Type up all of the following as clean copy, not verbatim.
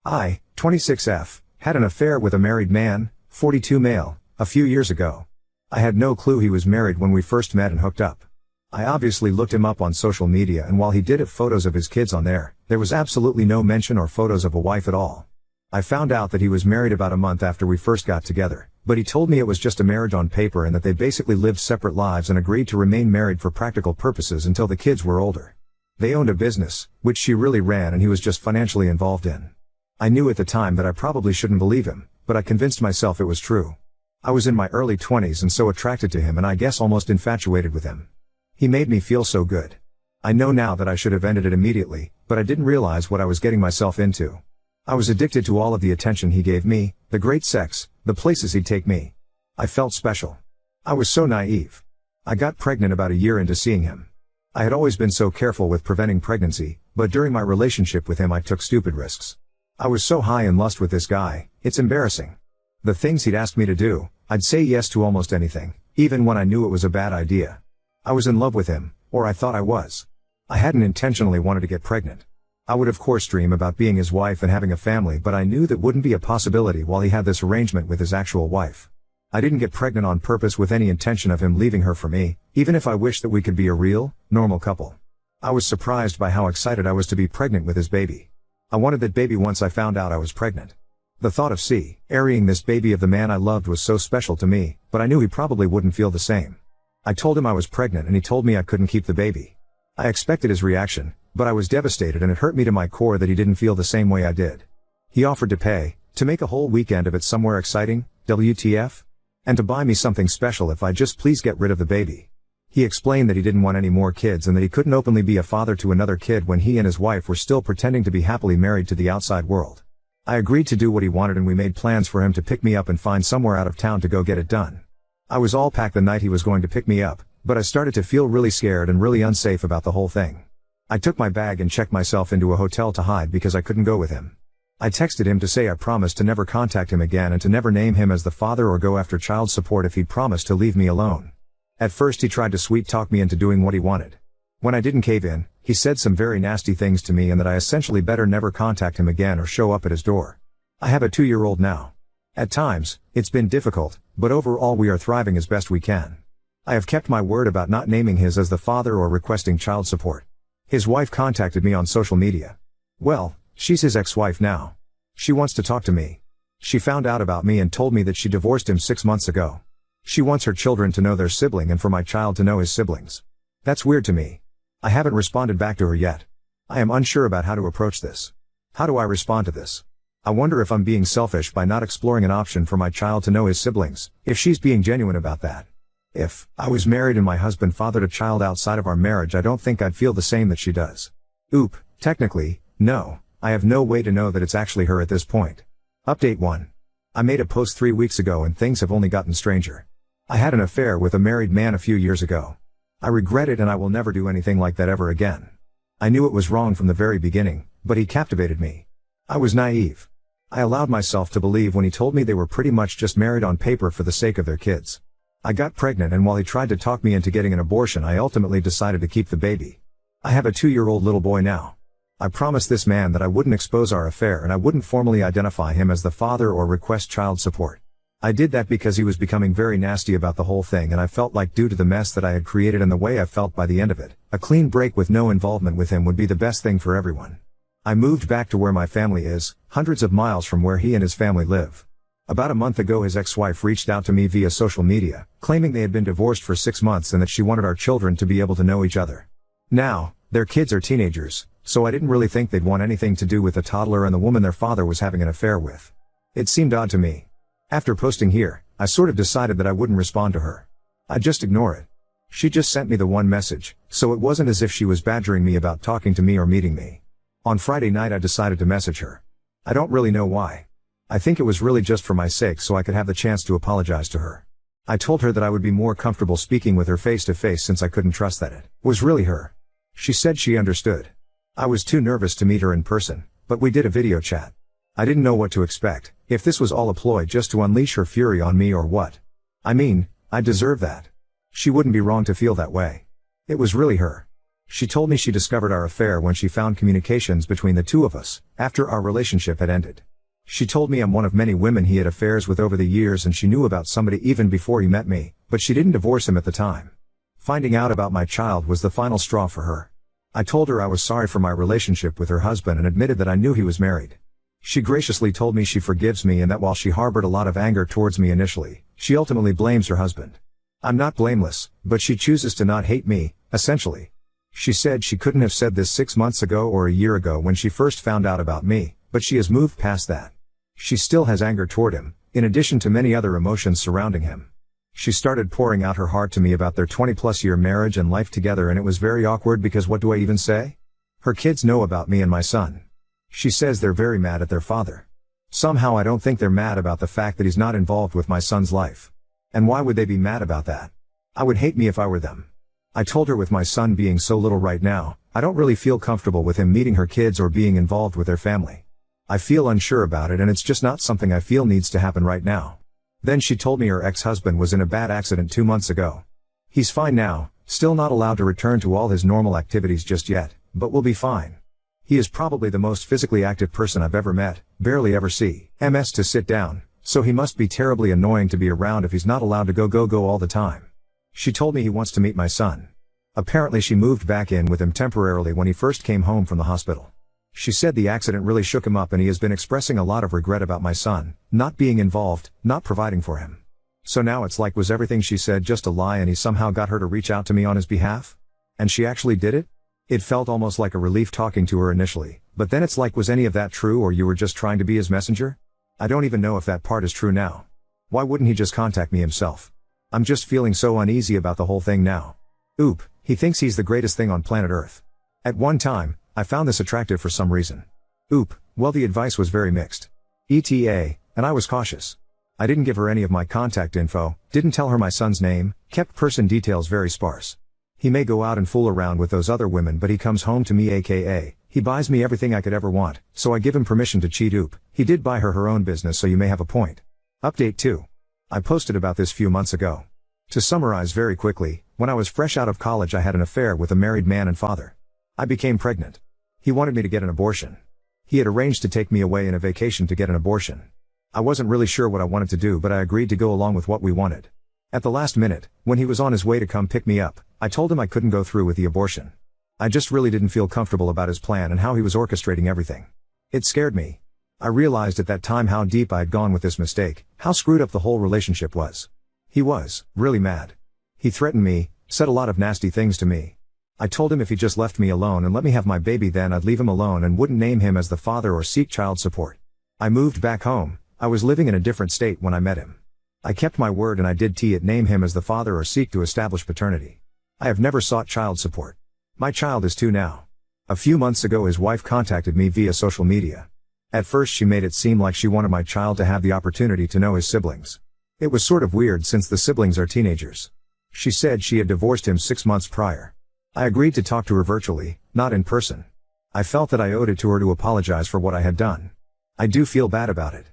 I, 26F, had an affair with a married man, 42 male, a few years ago. I had no clue he was married when we first met and hooked up. I obviously looked him up on social media, and while he did have photos of his kids on there was absolutely no mention or photos of a wife at all. I found out that he was married about a month after we first got together, but he told me it was just a marriage on paper and that they basically lived separate lives and agreed to remain married for practical purposes until the kids were older. They owned a business, which she really ran, and he was just financially involved in. I knew at the time that I probably shouldn't believe him, but I convinced myself it was true. I was in my early 20s and so attracted to him, and I guess almost infatuated with him. He made me feel so good. I know now that I should have ended it immediately, but I didn't realize what I was getting myself into. I was addicted to all of the attention he gave me, the great sex, the places he'd take me. I felt special. I was so naive. I got pregnant about a year into seeing him. I had always been so careful with preventing pregnancy, but during my relationship with him I took stupid risks. I was so high in lust with this guy, it's embarrassing. The things he'd ask me to do, I'd say yes to almost anything, even when I knew it was a bad idea. I was in love with him, or I thought I was. I hadn't intentionally wanted to get pregnant. I would of course dream about being his wife and having a family, but I knew that wouldn't be a possibility while he had this arrangement with his actual wife. I didn't get pregnant on purpose with any intention of him leaving her for me, even if I wished that we could be a real, normal couple. I was surprised by how excited I was to be pregnant with his baby. I wanted that baby once I found out I was pregnant. The thought of carrying this baby of the man I loved was so special to me, but I knew he probably wouldn't feel the same. I told him I was pregnant and he told me I couldn't keep the baby. I expected his reaction, but I was devastated, and it hurt me to my core that he didn't feel the same way I did. He offered to pay, to make a whole weekend of it somewhere exciting, WTF? And to buy me something special if I'd just please get rid of the baby. He explained that he didn't want any more kids and that he couldn't openly be a father to another kid when he and his wife were still pretending to be happily married to the outside world. I agreed to do what he wanted, and we made plans for him to pick me up and find somewhere out of town to go get it done. I was all packed the night he was going to pick me up, but I started to feel really scared and really unsafe about the whole thing. I took my bag and checked myself into a hotel to hide because I couldn't go with him. I texted him to say I promised to never contact him again and to never name him as the father or go after child support if he'd promised to leave me alone. At first he tried to sweet talk me into doing what he wanted. When I didn't cave in, he said some very nasty things to me and that I essentially better never contact him again or show up at his door. I have a 2-year-old now. At times, it's been difficult, but overall we are thriving as best we can. I have kept my word about not naming his as the father or requesting child support. His wife contacted me on social media. Well, she's his ex-wife now. She wants to talk to me. She found out about me and told me that she divorced him 6 months ago. She wants her children to know their sibling and for my child to know his siblings. That's weird to me. I haven't responded back to her yet. I am unsure about how to approach this. How do I respond to this? I wonder if I'm being selfish by not exploring an option for my child to know his siblings, if she's being genuine about that. If I was married and my husband fathered a child outside of our marriage, I don't think I'd feel the same that she does. Technically, no, I have no way to know that it's actually her at this point. Update 1. I made a post 3 weeks ago and things have only gotten stranger. I had an affair with a married man a few years ago. I regret it and I will never do anything like that ever again. I knew it was wrong from the very beginning, but he captivated me. I was naive. I allowed myself to believe when he told me they were pretty much just married on paper for the sake of their kids. I got pregnant, and while he tried to talk me into getting an abortion, I ultimately decided to keep the baby. I have a 2-year-old little boy now. I promised this man that I wouldn't expose our affair and I wouldn't formally identify him as the father or request child support. I did that because he was becoming very nasty about the whole thing, and I felt like due to the mess that I had created and the way I felt by the end of it, a clean break with no involvement with him would be the best thing for everyone. I moved back to where my family is, hundreds of miles from where he and his family live. About a month ago his ex-wife reached out to me via social media, claiming they had been divorced for 6 months and that she wanted our children to be able to know each other. Now, their kids are teenagers, so I didn't really think they'd want anything to do with the toddler and the woman their father was having an affair with. It seemed odd to me. After posting here, I sort of decided that I wouldn't respond to her. I'd just ignore it. She just sent me the one message, so it wasn't as if she was badgering me about talking to me or meeting me. On Friday night I decided to message her. I don't really know why. I think it was really just for my sake so I could have the chance to apologize to her. I told her that I would be more comfortable speaking with her face to face since I couldn't trust that it was really her. She said she understood. I was too nervous to meet her in person, but we did a video chat. I didn't know what to expect, if this was all a ploy just to unleash her fury on me or what. I mean, I deserve that. She wouldn't be wrong to feel that way. It was really her. She told me she discovered our affair when she found communications between the two of us, after our relationship had ended. She told me I'm one of many women he had affairs with over the years and she knew about somebody even before he met me, but she didn't divorce him at the time. Finding out about my child was the final straw for her. I told her I was sorry for my relationship with her husband and admitted that I knew he was married. She graciously told me she forgives me and that while she harbored a lot of anger towards me initially, she ultimately blames her husband. I'm not blameless, but she chooses to not hate me, essentially. She said she couldn't have said this 6 months ago or a year ago when she first found out about me, but she has moved past that. She still has anger toward him, in addition to many other emotions surrounding him. She started pouring out her heart to me about their 20-plus year marriage and life together, and it was very awkward because what do I even say? Her kids know about me and my son. She says they're very mad at their father. Somehow I don't think they're mad about the fact that he's not involved with my son's life. And why would they be mad about that? I would hate me if I were them. I told her with my son being so little right now, I don't really feel comfortable with him meeting her kids or being involved with their family. I feel unsure about it and it's just not something I feel needs to happen right now. Then she told me her ex-husband was in a bad accident 2 months ago. He's fine now, still not allowed to return to all his normal activities just yet, but will be fine. He is probably the most physically active person I've ever met, barely ever see MS to sit down, so he must be terribly annoying to be around if he's not allowed to go all the time. She told me he wants to meet my son. Apparently she moved back in with him temporarily when he first came home from the hospital. She said the accident really shook him up and he has been expressing a lot of regret about my son, not being involved, not providing for him. So now it's like was everything she said just a lie and he somehow got her to reach out to me on his behalf? And she actually did it? It felt almost like a relief talking to her initially, but then it's like was any of that true or you were just trying to be his messenger? I don't even know if that part is true now. Why wouldn't he just contact me himself? I'm just feeling so uneasy about the whole thing now. Oop, he thinks he's the greatest thing on planet Earth. At one time, I found this attractive for some reason. Oop, well the advice was very mixed. ETA, and I was cautious. I didn't give her any of my contact info, didn't tell her my son's name, kept person details very sparse. He may go out and fool around with those other women but he comes home to me aka, he buys me everything I could ever want, so I give him permission to cheat. Oop, he did buy her own business so you may have a point. Update 2. I posted about this few months ago. To summarize very quickly, when I was fresh out of college I had an affair with a married man and father. I became pregnant. He wanted me to get an abortion. He had arranged to take me away in a vacation to get an abortion. I wasn't really sure what I wanted to do but I agreed to go along with what we wanted. At the last minute, when he was on his way to come pick me up, I told him I couldn't go through with the abortion. I just really didn't feel comfortable about his plan and how he was orchestrating everything. It scared me. I realized at that time how deep I had gone with this mistake, how screwed up the whole relationship was. He was really mad. He threatened me, said a lot of nasty things to me. I told him if he just left me alone and let me have my baby then I'd leave him alone and wouldn't name him as the father or seek child support. I moved back home. I was living in a different state when I met him. I kept my word and I did name him as the father or seek to establish paternity. I have never sought child support. My child is 2 now. A few months ago his wife contacted me via social media. At first she made it seem like she wanted my child to have the opportunity to know his siblings. It was sort of weird since the siblings are teenagers. She said she had divorced him 6 months prior. I agreed to talk to her virtually, not in person. I felt that I owed it to her to apologize for what I had done. I do feel bad about it.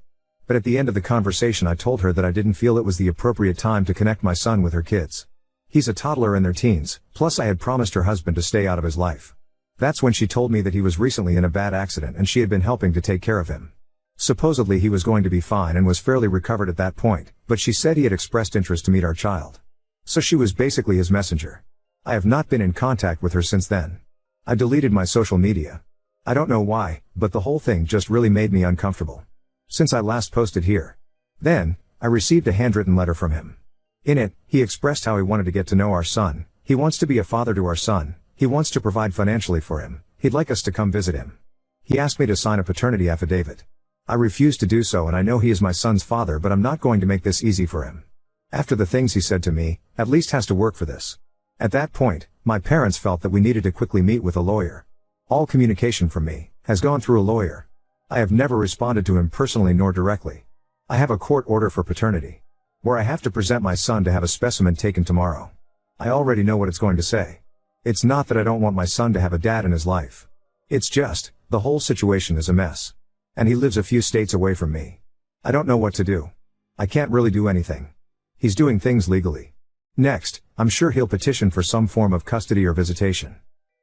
But at the end of the conversation I told her that I didn't feel it was the appropriate time to connect my son with her kids. He's a toddler in their teens, plus I had promised her husband to stay out of his life. That's when she told me that he was recently in a bad accident and she had been helping to take care of him. Supposedly he was going to be fine and was fairly recovered at that point, but she said he had expressed interest to meet our child. So she was basically his messenger. I have not been in contact with her since then. I deleted my social media. I don't know why, but the whole thing just really made me uncomfortable. Since I last posted here. Then, I received a handwritten letter from him. In it, he expressed how he wanted to get to know our son, he wants to be a father to our son, he wants to provide financially for him, he'd like us to come visit him. He asked me to sign a paternity affidavit. I refused to do so and I know he is my son's father but I'm not going to make this easy for him. After the things he said to me, at least has to work for this. At that point, my parents felt that we needed to quickly meet with a lawyer. All communication from me has gone through a lawyer. I have never responded to him personally nor directly. I have a court order for paternity, where I have to present my son to have a specimen taken tomorrow. I already know what it's going to say. It's not that I don't want my son to have a dad in his life. It's just, the whole situation is a mess. And he lives a few states away from me. I don't know what to do. I can't really do anything. He's doing things legally. Next, I'm sure he'll petition for some form of custody or visitation.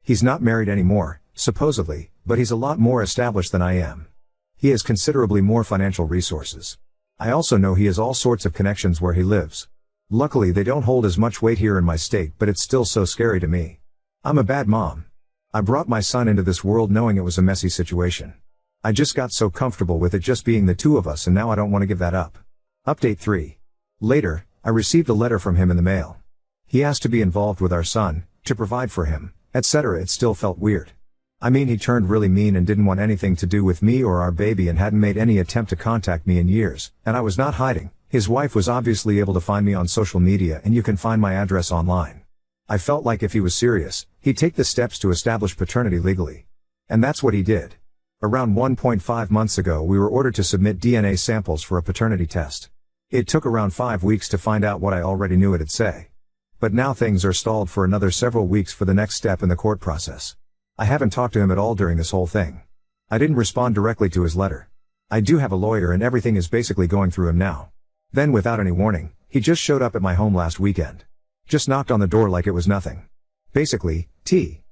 He's not married anymore, supposedly, but he's a lot more established than I am. He has considerably more financial resources. I also know he has all sorts of connections where he lives. Luckily they don't hold as much weight here in my state, but it's still so scary to me. I'm a bad mom. I brought my son into this world knowing it was a messy situation. I just got so comfortable with it just being the two of us, and now I don't want to give that up. Update 3. Later, I received a letter from him in the mail. He asked to be involved with our son, to provide for him, etc. It still felt weird. I mean, he turned really mean and didn't want anything to do with me or our baby and hadn't made any attempt to contact me in years, and I was not hiding. His wife was obviously able to find me on social media, and you can find my address online. I felt like if he was serious, he'd take the steps to establish paternity legally. And that's what he did. Around 1.5 months ago we were ordered to submit DNA samples for a paternity test. It took around 5 weeks to find out what I already knew it'd say. But now things are stalled for another several weeks for the next step in the court process. I haven't talked to him at all during this whole thing. I didn't respond directly to his letter. I do have a lawyer and everything is basically going through him now. Then without any warning, he just showed up at my home last weekend. Just knocked on the door like it was nothing. Basically,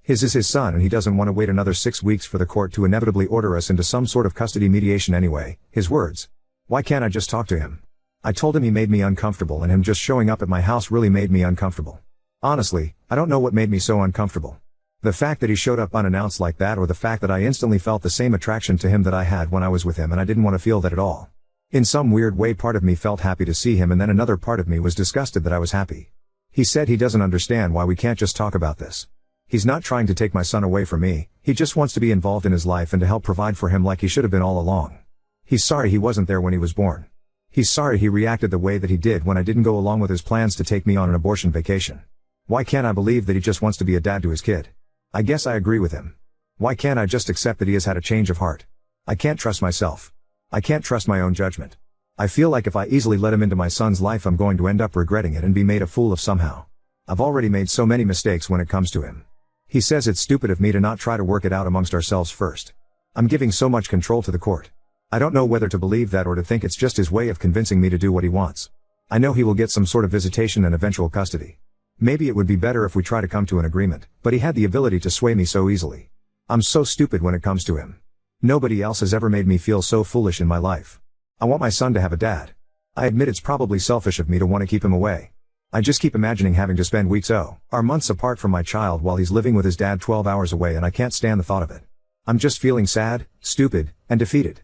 his is his son and he doesn't want to wait another 6 weeks for the court to inevitably order us into some sort of custody mediation anyway, his words. Why can't I just talk to him? I told him he made me uncomfortable, and him just showing up at my house really made me uncomfortable. Honestly, I don't know what made me so uncomfortable. The fact that he showed up unannounced like that, or the fact that I instantly felt the same attraction to him that I had when I was with him, and I didn't want to feel that at all. In some weird way part of me felt happy to see him, and then another part of me was disgusted that I was happy. He said he doesn't understand why we can't just talk about this. He's not trying to take my son away from me, he just wants to be involved in his life and to help provide for him like he should have been all along. He's sorry he wasn't there when he was born. He's sorry he reacted the way that he did when I didn't go along with his plans to take me on an abortion vacation. Why can't I believe that he just wants to be a dad to his kid? I guess I agree with him. Why can't I just accept that he has had a change of heart? I can't trust myself. I can't trust my own judgment. I feel like if I easily let him into my son's life I'm going to end up regretting it and be made a fool of somehow. I've already made so many mistakes when it comes to him. He says it's stupid of me to not try to work it out amongst ourselves first. I'm giving so much control to the court. I don't know whether to believe that or to think it's just his way of convincing me to do what he wants. I know he will get some sort of visitation and eventual custody. Maybe it would be better if we try to come to an agreement, but he had the ability to sway me so easily. I'm so stupid when it comes to him. Nobody else has ever made me feel so foolish in my life. I want my son to have a dad. I admit it's probably selfish of me to want to keep him away. I just keep imagining having to spend weeks or months apart from my child while he's living with his dad 12 hours away, and I can't stand the thought of it. I'm just feeling sad, stupid, and defeated.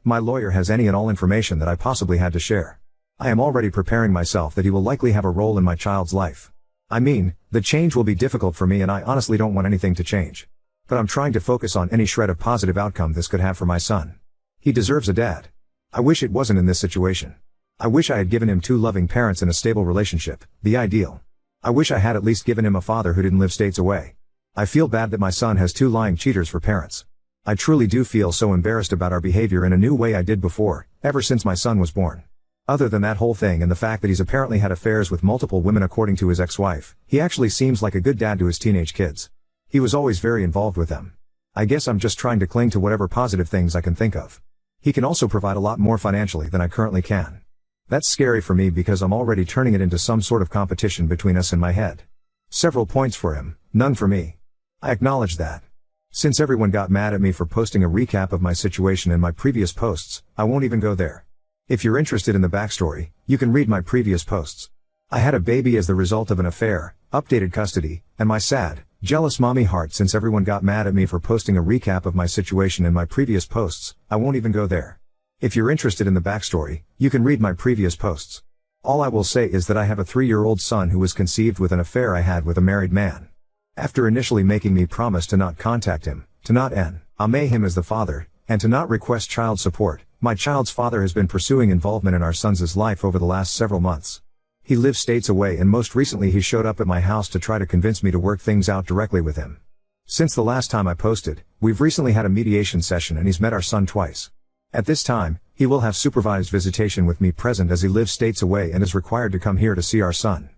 My lawyer has any and all information that I possibly had to share. I am already preparing myself that he will likely have a role in my child's life. I mean, the change will be difficult for me and I honestly don't want anything to change. But I'm trying to focus on any shred of positive outcome this could have for my son. He deserves a dad. I wish it wasn't in this situation. I wish I had given him 2 loving parents in a stable relationship, the ideal. I wish I had at least given him a father who didn't live states away. I feel bad that my son has 2 lying cheaters for parents. I truly do feel so embarrassed about our behavior in a new way I did before, ever since my son was born. Other than that whole thing and the fact that he's apparently had affairs with multiple women according to his ex-wife, he actually seems like a good dad to his teenage kids. He was always very involved with them. I guess I'm just trying to cling to whatever positive things I can think of. He can also provide a lot more financially than I currently can. That's scary for me because I'm already turning it into some sort of competition between us in my head. Several points for him, none for me. I acknowledge that. Since everyone got mad at me for posting a recap of my situation in my previous posts, I won't even go there. If you're interested in the backstory, you can read my previous posts. I had a baby as the result of an affair, updated custody, and my sad, jealous mommy heart. Since everyone got mad at me for posting a recap of my situation in my previous posts, I won't even go there. If you're interested in the backstory, you can read my previous posts. All I will say is that I have a 3-year-old son who was conceived with an affair I had with a married man. After initially making me promise to not contact him, to not name him as the father, and to not request child support, my child's father has been pursuing involvement in our son's life over the last several months. He lives states away, and most recently he showed up at my house to try to convince me to work things out directly with him. Since the last time I posted, we've recently had a mediation session and he's met our son twice. At this time, he will have supervised visitation with me present as he lives states away and is required to come here to see our son.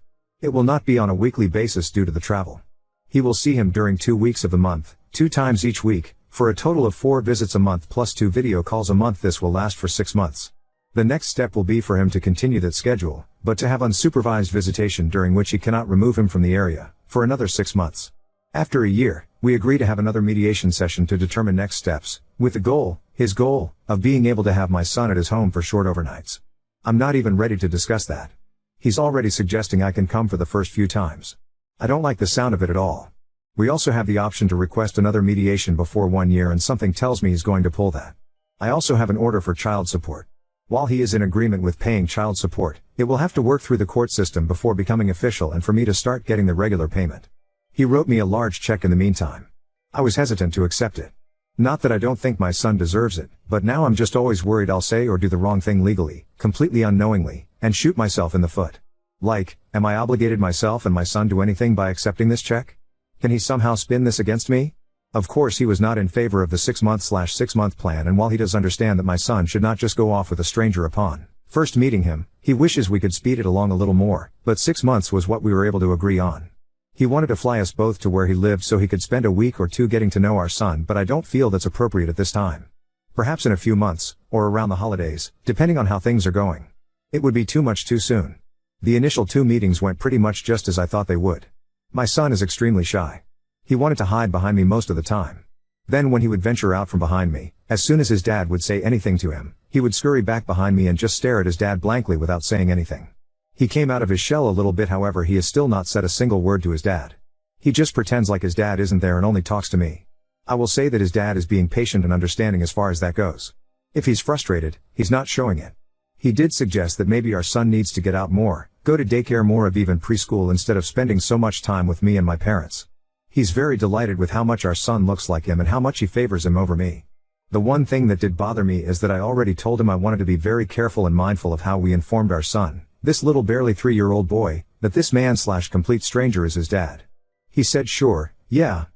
It will not be on a weekly basis due to the travel. He will see him during 2 weeks of the month, 2 times each week, for a total of 4 visits a month plus 2 video calls a month. This will last for 6 months. The next step will be for him to continue that schedule, but to have unsupervised visitation during which he cannot remove him from the area, for another 6 months. After a year, we agree to have another mediation session to determine next steps, with the his goal, of being able to have my son at his home for short overnights. I'm not even ready to discuss that. He's already suggesting I can come for the first few times. I don't like the sound of it at all. We also have the option to request another mediation before 1 year, and something tells me he's going to pull that. I also have an order for child support. While he is in agreement with paying child support, it will have to work through the court system before becoming official and for me to start getting the regular payment. He wrote me a large check in the meantime. I was hesitant to accept it. Not that I don't think my son deserves it, but now I'm just always worried I'll say or do the wrong thing legally, completely unknowingly, and shoot myself in the foot. Like, am I obligated myself and my son to anything by accepting this check? Can he somehow spin this against me? Of course he was not in favor of the 6-month plan, and while he does understand that my son should not just go off with a stranger upon first meeting him, he wishes we could speed it along a little more, but 6 months was what we were able to agree on. He wanted to fly us both to where he lived so he could spend a week or two getting to know our son, but I don't feel that's appropriate at this time. Perhaps in a few months, or around the holidays, depending on how things are going. It would be too much too soon. The initial 2 meetings went pretty much just as I thought they would. My son is extremely shy. He wanted to hide behind me most of the time. Then when he would venture out from behind me, as soon as his dad would say anything to him, he would scurry back behind me and just stare at his dad blankly without saying anything. He came out of his shell a little bit, however he has still not said a single word to his dad. He just pretends like his dad isn't there and only talks to me. I will say that his dad is being patient and understanding as far as that goes. If he's frustrated, he's not showing it. He did suggest that maybe our son needs to get out more, go to daycare more of even preschool instead of spending so much time with me and my parents. He's very delighted with how much our son looks like him and how much he favors him over me. The one thing that did bother me is that I already told him I wanted to be very careful and mindful of how we informed our son, this little barely 3-year-old boy, that this man/complete stranger is his dad. He said sure, yeah.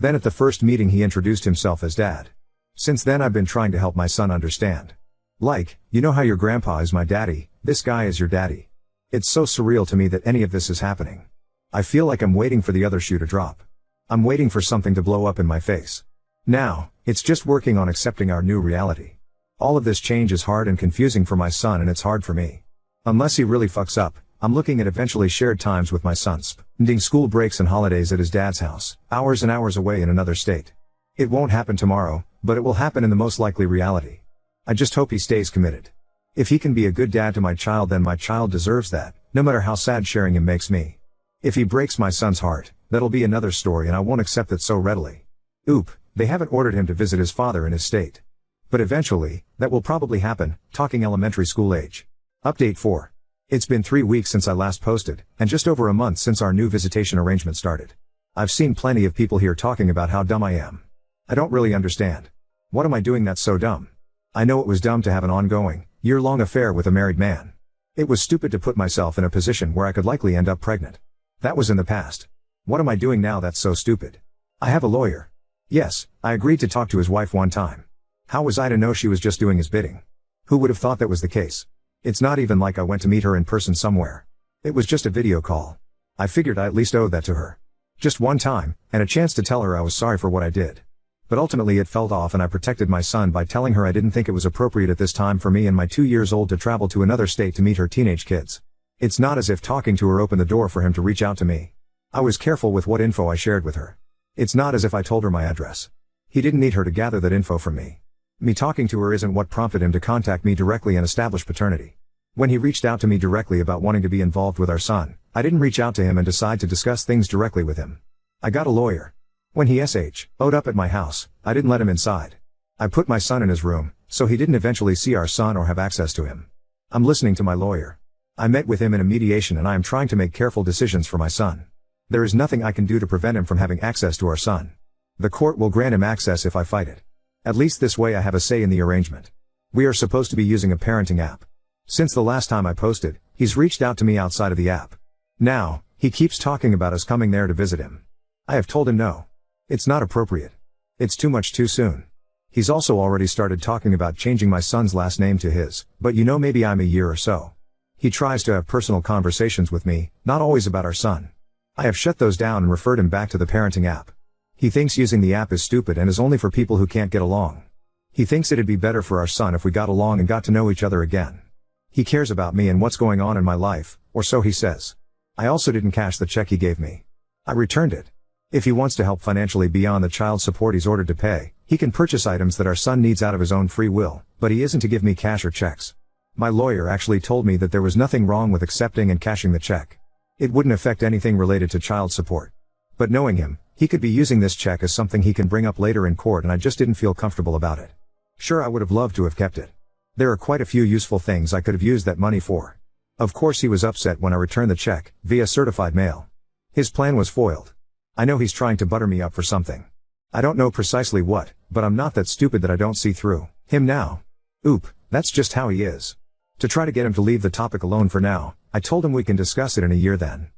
Then at the first meeting he introduced himself as dad. Since then I've been trying to help my son understand. Like, you know how your grandpa is my daddy, this guy is your daddy. It's so surreal to me that any of this is happening. I feel like I'm waiting for the other shoe to drop. I'm waiting for something to blow up in my face. Now, it's just working on accepting our new reality. All of this change is hard and confusing for my son, and it's hard for me. Unless he really fucks up, I'm looking at eventually shared times with my son, spending school breaks and holidays at his dad's house, hours and hours away in another state. It won't happen tomorrow, but it will happen in the most likely reality. I just hope he stays committed. If he can be a good dad to my child, then my child deserves that, no matter how sad sharing him makes me. If he breaks my son's heart, that'll be another story, and I won't accept it so readily. They haven't ordered him to visit his father in his state. But eventually, that will probably happen, talking elementary school age. Update 4. It's been 3 weeks since I last posted, and just over a month since our new visitation arrangement started. I've seen plenty of people here talking about how dumb I am. I don't really understand. What am I doing that's so dumb? I know it was dumb to have an ongoing, year-long affair with a married man. It was stupid to put myself in a position where I could likely end up pregnant. That was in the past. What am I doing now that's so stupid? I have a lawyer. Yes, I agreed to talk to his wife one time. How was I to know she was just doing his bidding? Who would have thought that was the case? It's not even like I went to meet her in person somewhere. It was just a video call. I figured I at least owed that to her. Just one time, and a chance to tell her I was sorry for what I did. But ultimately it felt off, and I protected my son by telling her I didn't think it was appropriate at this time for me and my 2 years old to travel to another state to meet her teenage kids. It's not as if talking to her opened the door for him to reach out to me. I was careful with what info I shared with her. It's not as if I told her my address. He didn't need her to gather that info from me. Me talking to her isn't what prompted him to contact me directly and establish paternity. When he reached out to me directly about wanting to be involved with our son, I didn't reach out to him and decide to discuss things directly with him. I got a lawyer. When he showed up at my house, I didn't let him inside. I put my son in his room, so he didn't eventually see our son or have access to him. I'm listening to my lawyer. I met with him in a mediation, and I am trying to make careful decisions for my son. There is nothing I can do to prevent him from having access to our son. The court will grant him access if I fight it. At least this way I have a say in the arrangement. We are supposed to be using a parenting app. Since the last time I posted, he's reached out to me outside of the app. Now, he keeps talking about us coming there to visit him. I have told him no. It's not appropriate. It's too much too soon. He's also already started talking about changing my son's last name to his, but maybe I'm a year or so. He tries to have personal conversations with me, not always about our son. I have shut those down and referred him back to the parenting app. He thinks using the app is stupid and is only for people who can't get along. He thinks it'd be better for our son if we got along and got to know each other again. He cares about me and what's going on in my life, or so he says. I also didn't cash the check he gave me. I returned it. If he wants to help financially beyond the child support he's ordered to pay, he can purchase items that our son needs out of his own free will, but he isn't to give me cash or checks. My lawyer actually told me that there was nothing wrong with accepting and cashing the check. It wouldn't affect anything related to child support. But knowing him, he could be using this check as something he can bring up later in court, and I just didn't feel comfortable about it. Sure, I would have loved to have kept it. There are quite a few useful things I could have used that money for. Of course he was upset when I returned the check, via certified mail. His plan was foiled. I know he's trying to butter me up for something. I don't know precisely what, but I'm not that stupid that I don't see through him now. Oop, that's just how he is. To try to get him to leave the topic alone for now, I told him we can discuss it in a year then.